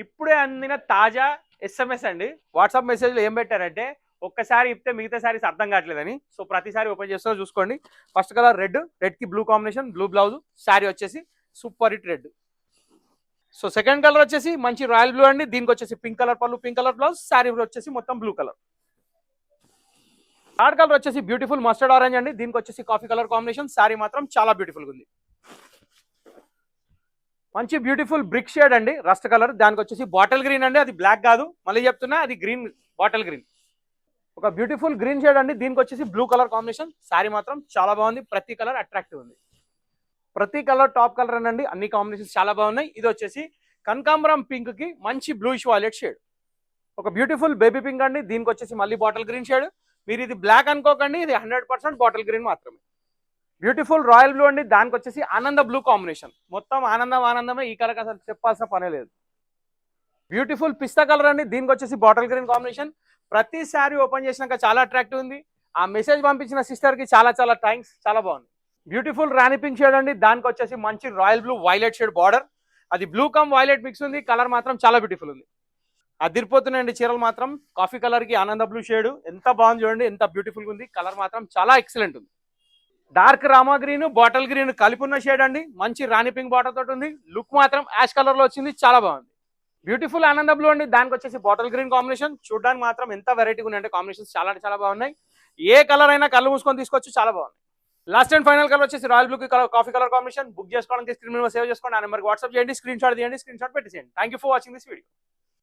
ఇప్పుడే అందిన తాజా ఎస్ఎంఎస్ అండి. వాట్సాప్ మెసేజ్లో ఏం పెట్టారంటే ఒక్కసారి ఇప్పితే మిగతా సారీస్ అర్థం కావట్లేదని. సో ప్రతిసారి ఓపెన్ చేస్తూ చూసుకోండి. ఫస్ట్ కలర్ రెడ్ కి blue combination, blue blouse, sari వచ్చేసి super hit red. So second colour వచ్చేసి మంచి రాయల్ బ్లూ అండి. దీనికి వచ్చేసి పింక్ కలర్ పళ్ళు, పింక్ కలర్ బ్లౌజ్, శారీ వచ్చేసి మొత్తం బ్లూ కలర్. థర్డ్ కలర్ వచ్చేసి బ్యూటిఫుల్ మస్టర్డ్ ఆరెంజ్ అండి. దీనికి వచ్చేసి కాఫీ కలర్ కాంబినేషన్, శారీ మాత్రం చాలా బ్యూటిఫుల్ ఉంది. మంచి బ్యూటిఫుల్ బ్రిక్ షేడ్ అండి, రస్ట్ కలర్. దానికి వచ్చేసి బాటిల్ గ్రీన్ అండి, అది బ్లాక్ కాదు, మళ్ళీ చెప్తున్నా అది గ్రీన్, బాటిల్ గ్రీన్. ఒక బ్యూటిఫుల్ గ్రీన్ షేడ్ అండి. దీనికి వచ్చేసి బ్లూ కలర్ కాంబినేషన్, శారీ మాత్రం చాలా బాగుంది. ప్రతి కలర్ అట్రాక్టివ్ ఉంది. ప్రతి కలర్ టాప్ కలర్ అండి, అన్ని కాంబినేషన్స్ చాలా బాగున్నాయి. ఇది వచ్చేసి కనకాంబరం పింక్ కి మంచి బ్లూయిష్ వాయిలెట్ షేడ్. ఒక బ్యూటిఫుల్ బేబీ పింక్ అండి. దీనికి వచ్చేసి మళ్ళీ బాటిల్ గ్రీన్ షేడ్. మీరు ఇది బ్లాక్ అనుకోకండి, ఇది 100% బాటిల్ గ్రీన్ మాత్రమే. బ్యూటిఫుల్ రాయల్ బ్లూ అండి. దానికి వచ్చేసి ఆనంద బ్లూ కాంబినేషన్. మొత్తం ఆనందమే. ఈ కలర్ అసలు చెప్పాల్సిన పనే లేదు. బ్యూటిఫుల్ పిస్తా కలర్ అండి. దీనికి వచ్చేసి బాటిల్ గ్రీన్ కాంబినేషన్. ప్రతి శారీ ఓపెన్ చేసినాక చాలా అట్రాక్టివ్ ఉంది. ఆ మెసేజ్ పంపించిన సిస్టర్ కి చాలా చాలా థ్యాంక్స్, చాలా బాగుంది. బ్యూటిఫుల్ రాణి పింక్ షేడ్ అండి. దానికి వచ్చేసి మంచి royal blue violet shade border. అది బ్లూ కమ్ వైలెట్ మిక్స్ ఉంది. కలర్ మాత్రం చాలా బ్యూటిఫుల్ ఉంది. అదిరిపోతున్నాయండి చీరలు మాత్రం. కాఫీ కలర్ కి ఆనంద బ్లూ షేడ్ ఎంత బాగుంది చూడండి, ఎంత బ్యూటిఫుల్ ఉంది. కలర్ మాత్రం చాలా ఎక్సలెంట్ ఉంది. Dark Rama green, bottle green కలిపి ఉన్న షేడ్ అండి. మంచి రాణి పింక్ బార్డర్ తోటి ఉంది. లుక్ మాత్రం యాష్ కలర్ లో వచ్చింది, చాలా బాగుంది. బ్యూటిఫుల్ ఆనంద బ్లూ అండి. దానికి వచ్చేసి బాటిల్ గ్రీన్ కాంబినేషన్. చూడడానికి మాత్రం ఎంత వెరైటీగా ఉన్నాయంటే కాంబినేషన్స్ చాలా బాగున్నాయి. ఏ కలర్ అయినా కళ్ళు మూసుకొని తీసుకోవచ్చు, చాలా బాగుంది. లాస్ట్ అండ్ ఫైనల్ కలర్ వచ్చేసి రాయల్ బ్లూ కి కాఫీ కలర్ కాంబినేషన్. బుక్ చేసుకోవడానికి స్క్రీన్ మీద సేవ్ చేసుకోండి. ఆ నెంబర్కి వాట్సాప్ చేయండి, స్క్రీన్ షాట్ తీయండి, స్క్రీన్ షాట్ పెట్టేసేయండి. Thank you for watching this video.